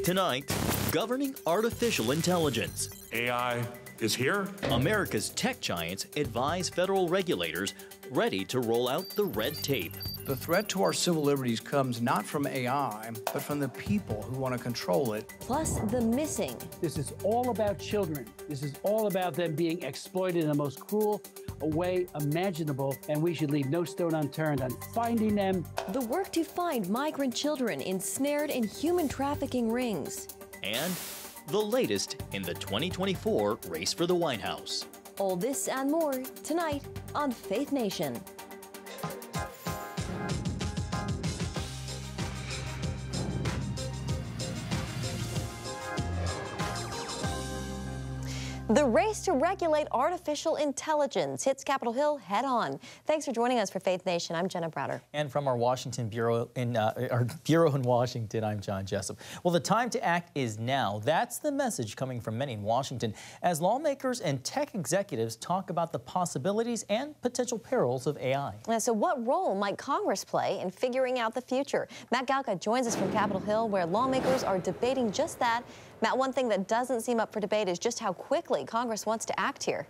Tonight, governing artificial intelligence. AI is here. America's tech giants advise federal regulators ready to roll out the red tape. The threat to our civil liberties comes not from AI, but from the people who want to control it. Plus, the missing. This is all about children. This is all about them being exploited in the most cruel way imaginable, and we should leave no stone unturned on finding them. The work to find migrant children ensnared in human trafficking rings. And the latest in the 2024 race for the White House. All this and more tonight on Faith Nation. The race to regulate artificial intelligence hits Capitol Hill head on. Thanks for joining us for Faith Nation. I'm Jenna Browder. And from our Washington bureau our bureau in Washington, I'm John Jessup. Well, the time to act is now. That's the message coming from many in Washington as lawmakers and tech executives talk about the possibilities and potential perils of AI. So what role might Congress play in figuring out the future? Matt Galka joins us from Capitol Hill, where lawmakers are debating just that. Matt, one thing that doesn't seem up for debate is just how quickly Congress wants to act here.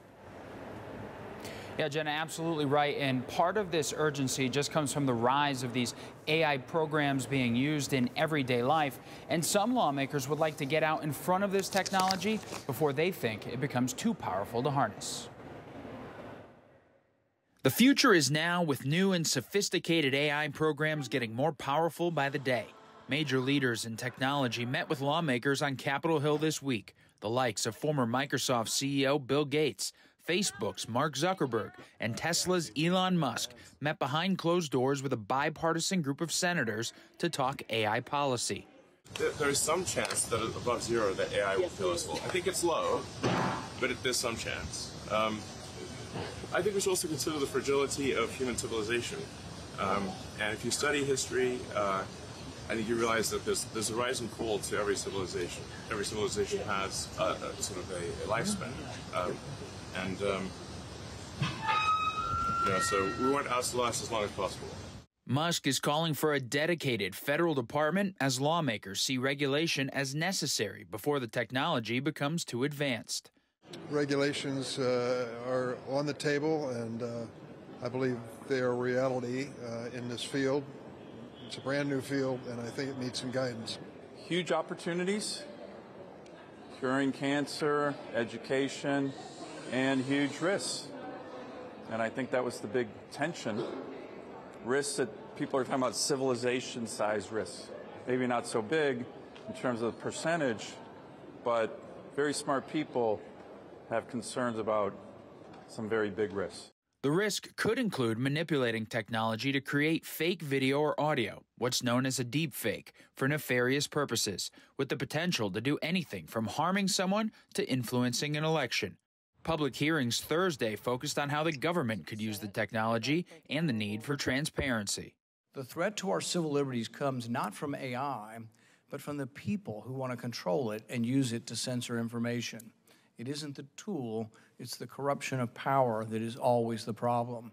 Yeah, Jenna, absolutely right. And part of this urgency just comes from the rise of these AI programs being used in everyday life. And some lawmakers would like to get out in front of this technology before they think it becomes too powerful to harness. The future is now, with new and sophisticated AI programs getting more powerful by the day. Major leaders in technology met with lawmakers on Capitol Hill this week. The likes of former Microsoft CEO Bill Gates, Facebook's Mark Zuckerberg, and Tesla's Elon Musk met behind closed doors with a bipartisan group of senators to talk AI policy. There is some chance that above zero that AI will kill us all. I think it's low, but there's some chance. I think we should also consider the fragility of human civilization. And if you study history, I think you realize that there's a rise and fall to every civilization. Every civilization has sort of a lifespan. So we want ours to last as long as possible. Musk is calling for a dedicated federal department as lawmakers see regulation as necessary before the technology becomes too advanced. Regulations are on the table, and I believe they are a reality in this field. It's a brand new field, and I think it needs some guidance. Huge opportunities, curing cancer, education, and huge risks. And I think that was the big tension. Risks that people are talking about, civilization-sized risks. Maybe not so big in terms of the percentage, but very smart people have concerns about some very big risks. The risk could include manipulating technology to create fake video or audio, what's known as a deep fake, for nefarious purposes, with the potential to do anything from harming someone to influencing an election. Public hearings Thursday focused on how the government could use the technology and the need for transparency. The threat to our civil liberties comes not from AI, but from the people who want to control it and use it to censor information. It isn't the tool, it's the corruption of power that is always the problem.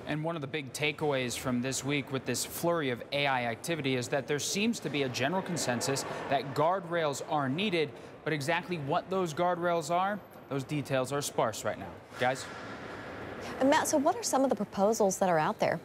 And one of the big takeaways from this week with this flurry of AI activity is that there seems to be a general consensus that guardrails are needed, but exactly what those guardrails are, those details are sparse right now. Guys? And Matt, so what are some of the proposals that are out there?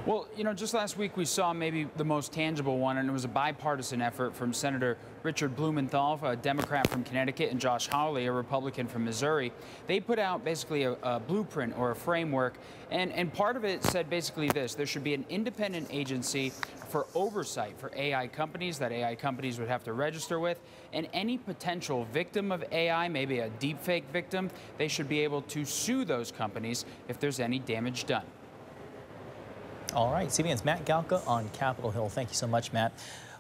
Well, you know, just last week we saw maybe the most tangible one, and it was a bipartisan effort from Senator Richard Blumenthal, a Democrat from Connecticut, and Josh Hawley, a Republican from Missouri. They put out basically a blueprint or a framework, and part of it said basically this: there should be an independent agency for oversight for AI companies that AI companies would have to register with, and any potential victim of AI, maybe a deepfake victim, they should be able to sue those companies if there's any damage done. All right, CBN's Matt Galka on Capitol Hill. Thank you so much, Matt.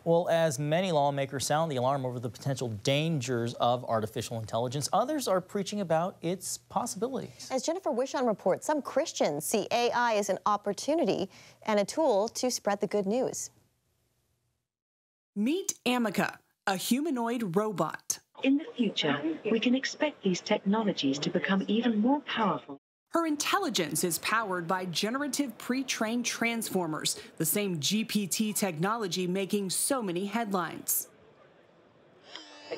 Well, as many lawmakers sound the alarm over the potential dangers of artificial intelligence, others are preaching about its possibilities. As Jennifer Wishon reports, some Christians see AI as an opportunity and a tool to spread the good news. Meet Amica, a humanoid robot. In the future, we can expect these technologies to become even more powerful. Her intelligence is powered by generative pre-trained transformers, the same GPT technology making so many headlines.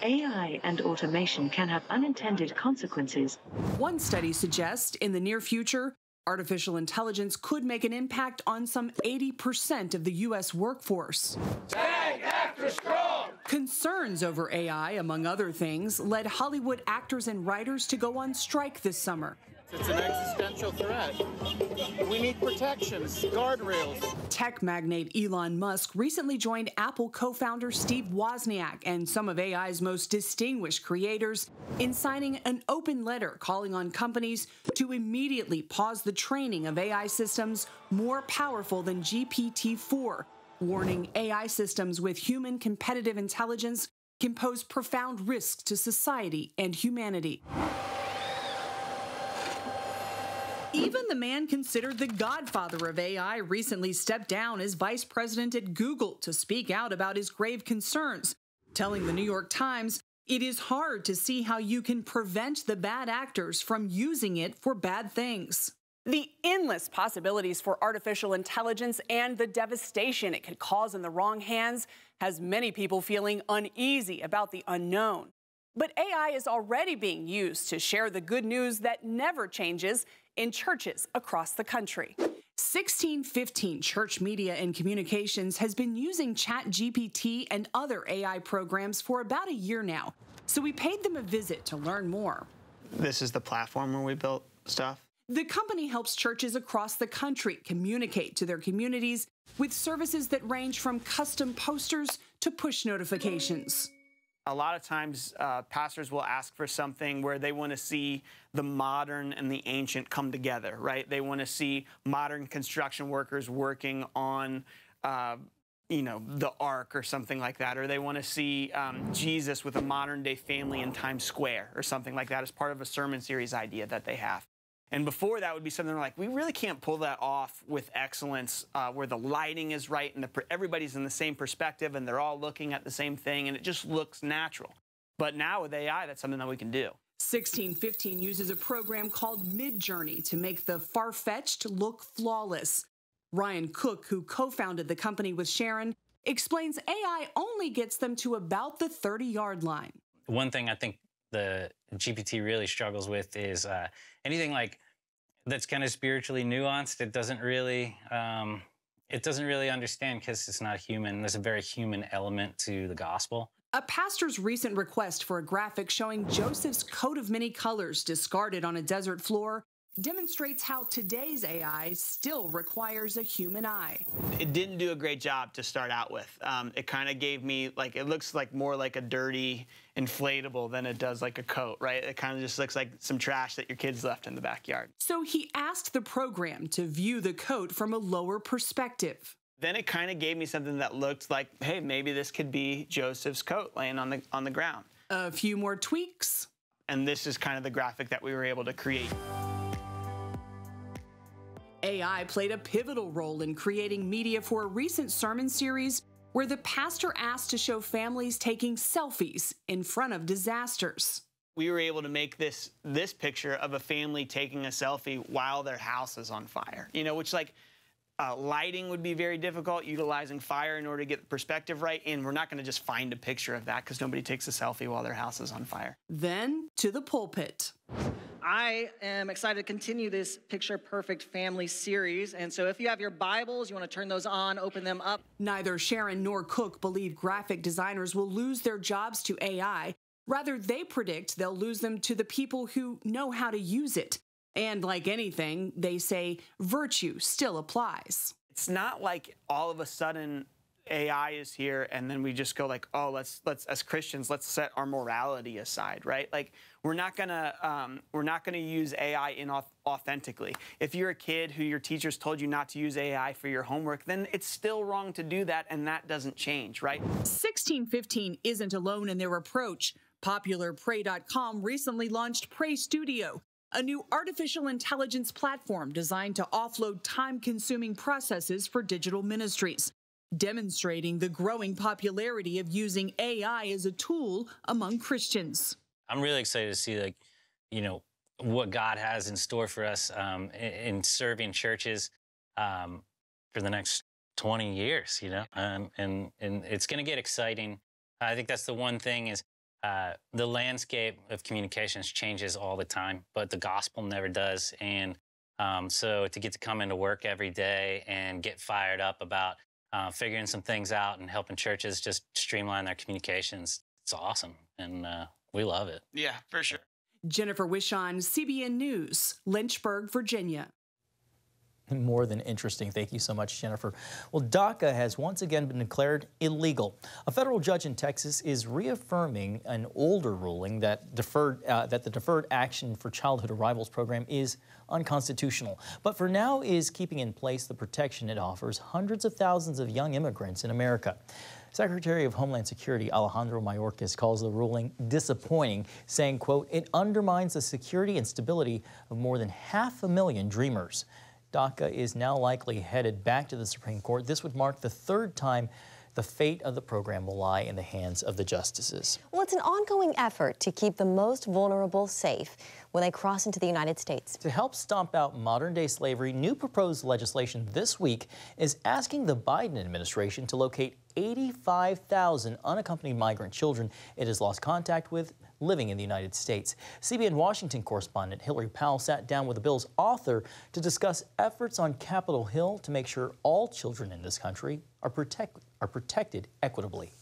AI and automation can have unintended consequences. One study suggests in the near future, artificial intelligence could make an impact on some 80% of the U.S. workforce. Tag Actor Strong! Concerns over AI, among other things, led Hollywood actors and writers to go on strike this summer. It's an existential threat. We need protections, guardrails. Tech magnate Elon Musk recently joined Apple co-founder Steve Wozniak and some of AI's most distinguished creators in signing an open letter calling on companies to immediately pause the training of AI systems more powerful than GPT-4, warning AI systems with human competitive intelligence can pose profound risks to society and humanity. Even the man considered the godfather of AI recently stepped down as vice president at Google to speak out about his grave concerns, telling the New York Times, "It is hard to see how you can prevent the bad actors from using it for bad things." The endless possibilities for artificial intelligence and the devastation it could cause in the wrong hands has many people feeling uneasy about the unknown. But AI is already being used to share the good news that never changes in churches across the country. 1615 Church Media and Communications has been using ChatGPT and other AI programs for about a year now, so we paid them a visit to learn more. This is the platform where we built stuff. The company helps churches across the country communicate to their communities with services that range from custom posters to push notifications. A lot of times, pastors will ask for something where they want to see the modern and the ancient come together, right? They want to see modern construction workers working on, the ark or something like that, or they want to see Jesus with a modern-day family in Times Square or something like that as part of a sermon series idea that they have. And before that would be something like, we really can't pull that off with excellence, where the lighting is right and everybody's in the same perspective and they're all looking at the same thing and it just looks natural. But now with AI, that's something that we can do. 1615 uses a program called Midjourney to make the far-fetched look flawless. Ryan Cook, who co-founded the company with Sharon, explains AI only gets them to about the 30-yard line. One thing I think the GPT really struggles with is anything like that's kind of spiritually nuanced. It doesn't really understand because it's not human. There's a very human element to the gospel. A pastor's recent request for a graphic showing Joseph's coat of many colors discarded on a desert floor demonstrates how today's AI still requires a human eye. It didn't do a great job to start out with. It kind of gave me, it looks like more like a dirty inflatable than it does like a coat, right? It kind of just looks like some trash that your kids left in the backyard. So he asked the program to view the coat from a lower perspective. Then it kind of gave me something that looked like, hey, maybe this could be Joseph's coat laying on the ground. A few more tweaks. And this is kind of the graphic that we were able to create. AI played a pivotal role in creating media for a recent sermon series where the pastor asked to show families taking selfies in front of disasters. We were able to make this picture of a family taking a selfie while their house is on fire, which lighting would be very difficult, utilizing fire in order to get the perspective right, and we're not going to just find a picture of that because nobody takes a selfie while their house is on fire. Then to the pulpit. I am excited to continue this Picture Perfect Family series, and so if you have your Bibles, you want to turn those on, open them up. Neither Sharon nor Cook believe graphic designers will lose their jobs to AI. Rather, they predict they'll lose them to the people who know how to use it. And like anything, they say virtue still applies. It's not like all of a sudden AI is here and then we just go like, oh, let's as Christians, let's set our morality aside, right? Like we're not gonna use AI inauthentically. If you're a kid who your teachers told you not to use AI for your homework, then it's still wrong to do that, and that doesn't change, right? 1615 isn't alone in their approach. Popular Pray.com recently launched Pray Studio, a new artificial intelligence platform designed to offload time-consuming processes for digital ministries, demonstrating the growing popularity of using AI as a tool among Christians. I'm really excited to see, what God has in store for us in serving churches for the next 20 years, you know, and it's going to get exciting. I think that's the one thing is the landscape of communications changes all the time, but the gospel never does. And so to get to come into work every day and get fired up about figuring some things out and helping churches just streamline their communications, it's awesome. And we love it. Yeah, for sure. Jennifer Wishon, CBN News, Lynchburg, Virginia. More than interesting. Thank you so much, Jennifer. Well, DACA has once again been declared illegal. A federal judge in Texas is reaffirming an older ruling that the Deferred Action for Childhood Arrivals program is unconstitutional, but for now is keeping in place the protection it offers hundreds of thousands of young immigrants in America. Secretary of Homeland Security Alejandro Mayorkas calls the ruling disappointing, saying, quote, "It undermines the security and stability of more than 500,000 dreamers." DACA is now likely headed back to the Supreme Court. This would mark the third time the fate of the program will lie in the hands of the justices. Well, it's an ongoing effort to keep the most vulnerable safe when they cross into the United States. To help stomp out modern-day slavery, new proposed legislation this week is asking the Biden administration to locate 85,000 unaccompanied migrant children it has lost contact with living in the United States. CBN Washington correspondent Hillary Powell sat down with the bill's author to discuss efforts on Capitol Hill to make sure all children in this country are protected equitably.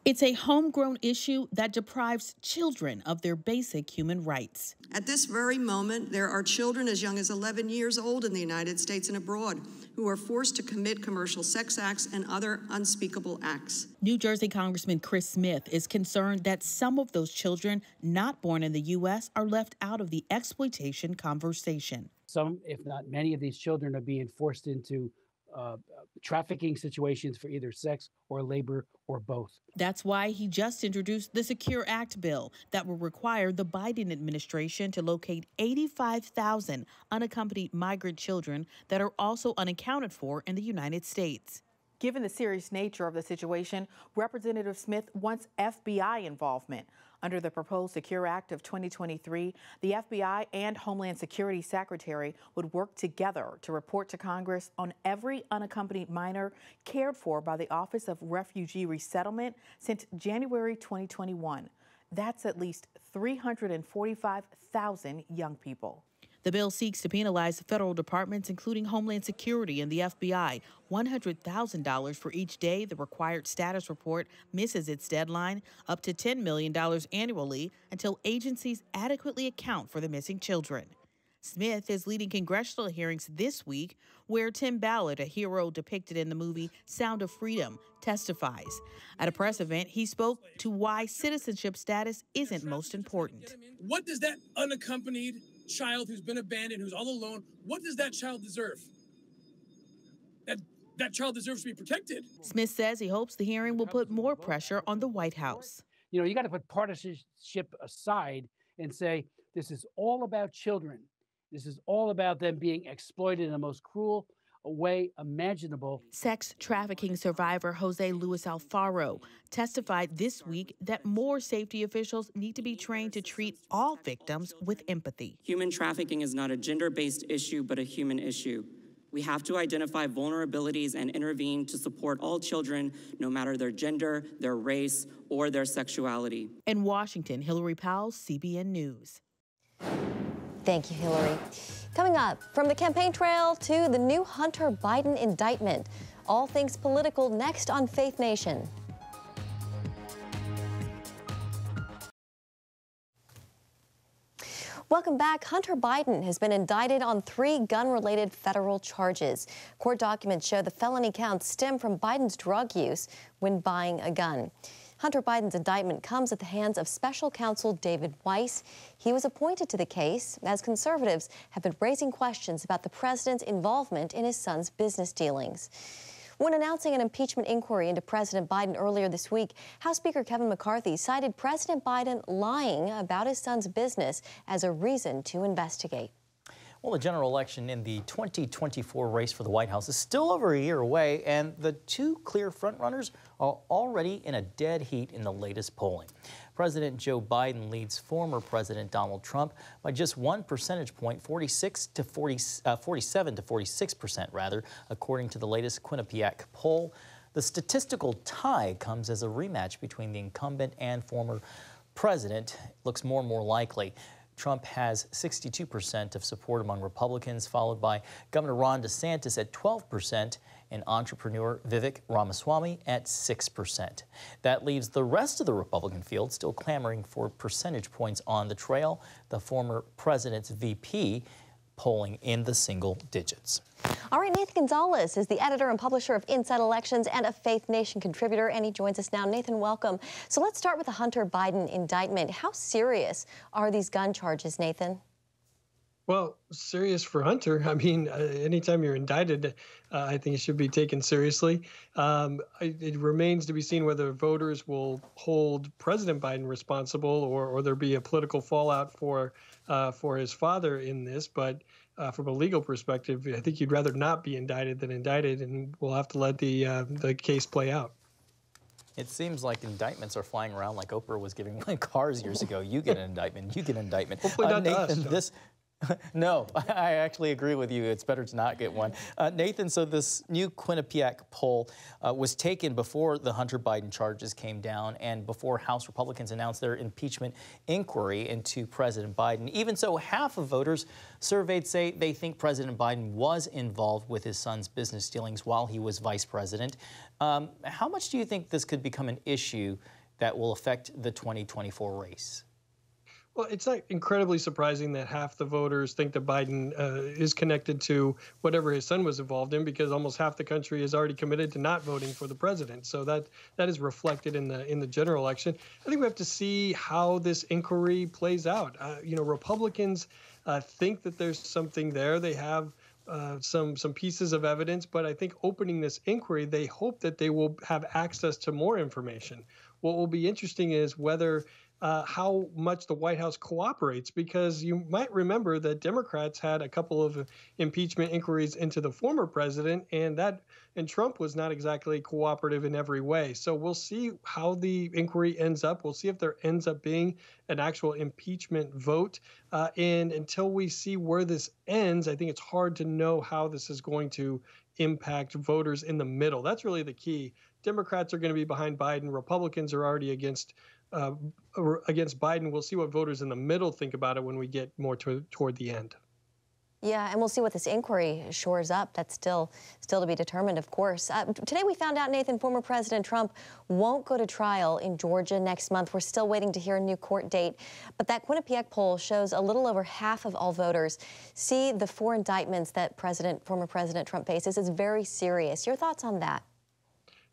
It's a homegrown issue that deprives children of their basic human rights. At this very moment, there are children as young as 11 years old in the United States and abroad who are forced to commit commercial sex acts and other unspeakable acts. New Jersey Congressman Chris Smith is concerned that some of those children not born in the U.S. are left out of the exploitation conversation. Some, if not many, of these children are being forced into trafficking situations for either sex or labor or both. That's why he just introduced the Secure Act bill that will require the Biden administration to locate 85,000 unaccompanied migrant children that are also unaccounted for in the United States. Given the serious nature of the situation, Representative Smith wants FBI involvement. Under the proposed Secure Act of 2023, the FBI and Homeland Security Secretary would work together to report to Congress on every unaccompanied minor cared for by the Office of Refugee Resettlement since January 2021. That's at least 345,000 young people. The bill seeks to penalize federal departments, including Homeland Security and the FBI, $100,000 for each day the required status report misses its deadline, up to $10 million annually until agencies adequately account for the missing children. Smith is leading congressional hearings this week where Tim Ballard, a hero depicted in the movie Sound of Freedom, testifies. At a press event, he spoke to why citizenship status isn't most important. What does that unaccompanied child who's been abandoned, who's all alone, what does that child deserve? That child deserves to be protected. Smith says he hopes the hearing will put more pressure on the White House. You know, you got to put partisanship aside and say, this is all about children. This is all about them being exploited in the most cruel way imaginable. Sex trafficking survivor Jose Luis Alfaro testified this week that more safety officials need to be trained to treat all victims with empathy. Human trafficking is not a gender-based issue, but a human issue. We have to identify vulnerabilities and intervene to support all children, no matter their gender, their race, or their sexuality. In Washington, Hillary Powell, CBN News. Thank you, Hillary. Coming up, from the campaign trail to the new Hunter Biden indictment. All things political next on Faith Nation. Welcome back. Hunter Biden has been indicted on 3 gun-related federal charges. Court documents show the felony counts stem from Biden's drug use when buying a gun. Hunter Biden's indictment comes at the hands of special counsel David Weiss. He was appointed to the case as conservatives have been raising questions about the president's involvement in his son's business dealings. When announcing an impeachment inquiry into President Biden earlier this week, House Speaker Kevin McCarthy cited President Biden lying about his son's business as a reason to investigate. Well, the general election in the 2024 race for the White House is still over a year away, and the 2 clear frontrunners are already in a dead heat in the latest polling. President Joe Biden leads former President Donald Trump by just 1 percentage point, 47 to 46%, rather, according to the latest Quinnipiac poll. The statistical tie comes as a rematch between the incumbent and former president. Looks more and more likely. Trump has 62% of support among Republicans, followed by Governor Ron DeSantis at 12% and entrepreneur Vivek Ramaswamy at 6%. That leaves the rest of the Republican field still clamoring for percentage points on the trail. The former president's VP polling in the single digits. All right, Nathan Gonzalez is the editor and publisher of Inside Elections and a Faith Nation contributor, and he joins us now. Nathan, welcome. So let's start with the Hunter Biden indictment. How serious are these gun charges, Nathan? Well, serious for Hunter. I mean, anytime you're indicted, I think it should be taken seriously. It remains to be seen whether voters will hold President Biden responsible or there be a political fallout for his father in this. But from a legal perspective, I think you'd rather not be indicted than indicted, and we'll have to let the case play out. It seems like indictments are flying around like Oprah was giving cars years ago. You get an indictment, you get an indictment. Hopefully not Nathan, to us, No, I actually agree with you. It's better to not get one. Nathan, so this new Quinnipiac poll was taken before the Hunter Biden charges came down and before House Republicans announced their impeachment inquiry into President Biden. Even so, half of voters surveyed say they think President Biden was involved with his son's business dealings while he was vice president. How much do you think this could become an issue that will affect the 2024 race? Well, it's not incredibly surprising that half the voters think that Biden is connected to whatever his son was involved in, because almost half the country is already committed to not voting for the president. So that is reflected in the general election. I think we have to see how this inquiry plays out. Republicans think that there's something there. They have some pieces of evidence, but I think opening this inquiry, they hope that they will have access to more information. What will be interesting is whether how much the White House cooperates, because you might remember that Democrats had a couple of impeachment inquiries into the former president, and Trump was not exactly cooperative in every way. So we'll see how the inquiry ends up. We'll see if there ends up being an actual impeachment vote. And until we see where this ends, I think it's hard to know how this is going to impact voters in the middle. That's really the key. Democrats are going to be behind Biden. Republicans are already against Biden. We'll see what voters in the middle think about it when we get more toward the end. Yeah, and we'll see what this inquiry shores up. That's still to be determined, of course. Today we found out, Nathan, former President Trump won't go to trial in Georgia next month. We're still waiting to hear a new court date. But that Quinnipiac poll shows a little over half of all voters see the 4 indictments that former President Trump faces as very serious. Your thoughts on that?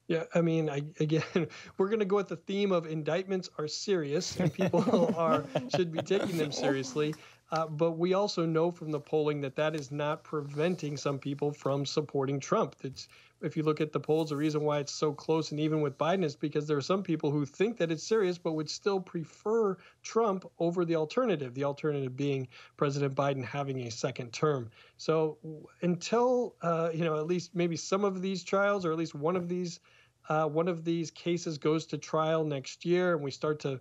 Yeah, I mean, again, we're going to go with the theme of indictments are serious and people should be taking them seriously. But we also know from the polling that is not preventing some people from supporting Trump. If you look at the polls, the reason why it's so close and even with Biden is because there are some people who think that it's serious but would still prefer Trump over the alternative the being President Biden having a second term. So until, at least maybe some of these trials or at least one of these cases goes to trial next year and we start to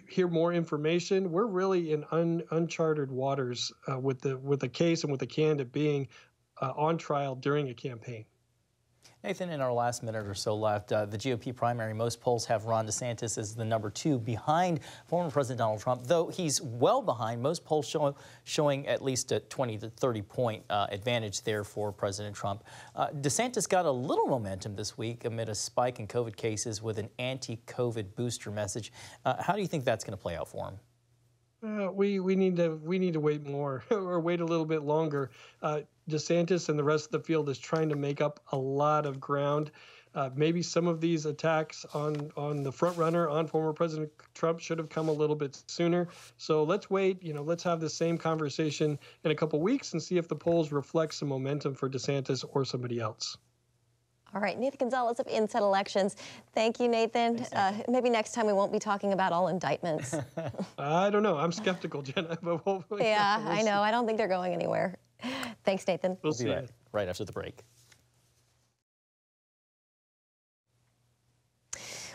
hear more information, we're really in uncharted waters with the case and with the candidate being on trial during a campaign. Nathan, in our last minute or so left, the GOP primary, most polls have Ron DeSantis as the number 2 behind former President Donald Trump, though he's well behind. Most polls showing at least a 20 to 30 point advantage there for President Trump. DeSantis got a little momentum this week amid a spike in COVID cases with an anti-COVID booster message. How do you think that's going to play out for him? We need to wait more or wait a little bit longer. DeSantis and the rest of the field is trying to make up a lot of ground. Maybe some of these attacks on the front runner, on former President Trump, should have come a little bit sooner. So let's wait. Let's have the same conversation in a couple weeks and see if the polls reflect some momentum for DeSantis or somebody else. All right, Nathan Gonzalez of Inside Elections. Thank you, Nathan. Maybe next time we won't be talking about all indictments. I don't know. I'm skeptical, Jenna. But we'll I know. I don't think they're going anywhere. Thanks, Nathan. We'll see you right after the break.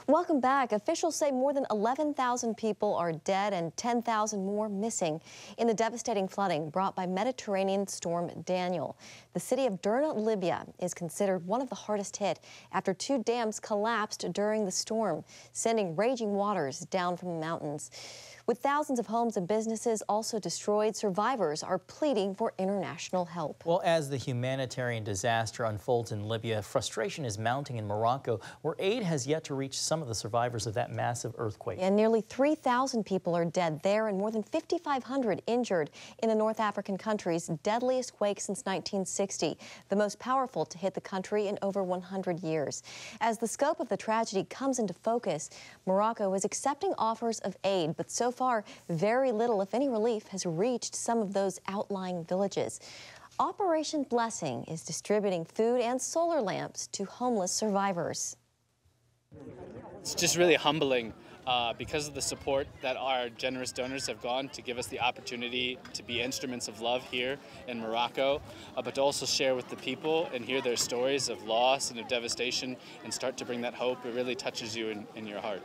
Welcome back. Officials say more than 11,000 people are dead and 10,000 more missing in the devastating flooding brought by Mediterranean storm Daniel. The city of Derna, Libya is considered one of the hardest hit after 2 dams collapsed during the storm, sending raging waters down from the mountains. With thousands of homes and businesses also destroyed, survivors are pleading for international help. Well, as the humanitarian disaster unfolds in Libya, frustration is mounting in Morocco, where aid has yet to reach some of the survivors of that massive earthquake. And nearly 3,000 people are dead there and more than 5,500 injured in the North African country's deadliest quake since 1960, the most powerful to hit the country in over 100 years. As the scope of the tragedy comes into focus, Morocco is accepting offers of aid, but so far, very little, if any, relief has reached some of those outlying villages. Operation Blessing is distributing food and solar lamps to homeless survivors. It's just really humbling because of the support that our generous donors have gone to give us the opportunity to be instruments of love here in Morocco, but to also share with the people and hear their stories of loss and of devastation and start to bring that hope. It really touches you in your heart.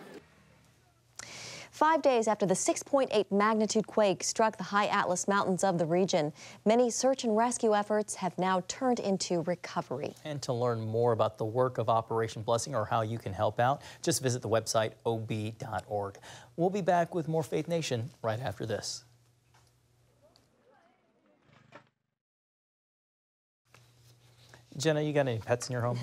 5 days after the 6.8 magnitude quake struck the high Atlas Mountains of the region, many search and rescue efforts have now turned into recovery. And to learn more about the work of Operation Blessing or how you can help out, just visit the website ob.org. We'll be back with more Faith Nation right after this. Jenna, you got any pets in your home?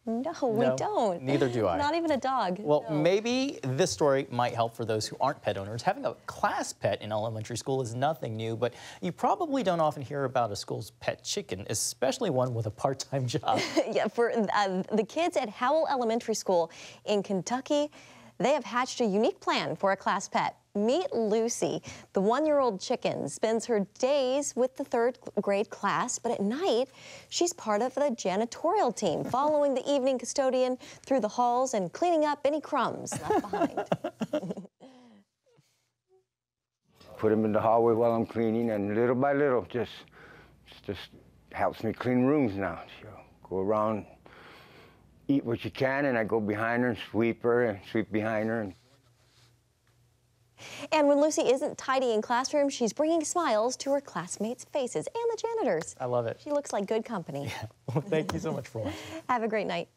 No, we don't. Neither do I. Not even a dog. Well, no. Maybe this story might help for those who aren't pet owners. Having a class pet in elementary school is nothing new, but you probably don't often hear about a school's pet chicken, especially one with a part-time job. Yeah, for the kids at Howell Elementary School in Kentucky, they have hatched a unique plan for a class pet. Meet Lucy. The 1-year-old chicken spends her days with the 3rd grade class, but at night, she's part of the janitorial team, following the evening custodian through the halls and cleaning up any crumbs left behind. Put them in the hallway while I'm cleaning, and little by little, just helps me clean rooms now. So go around, eat what you can, and I go behind her and sweep her and sweep behind her. And when Lucy isn't tidy in classroom, she's bringing smiles to her classmates' faces and the janitors. I love it. She looks like good company. Yeah. Well, thank you so much for watching. Have a great night.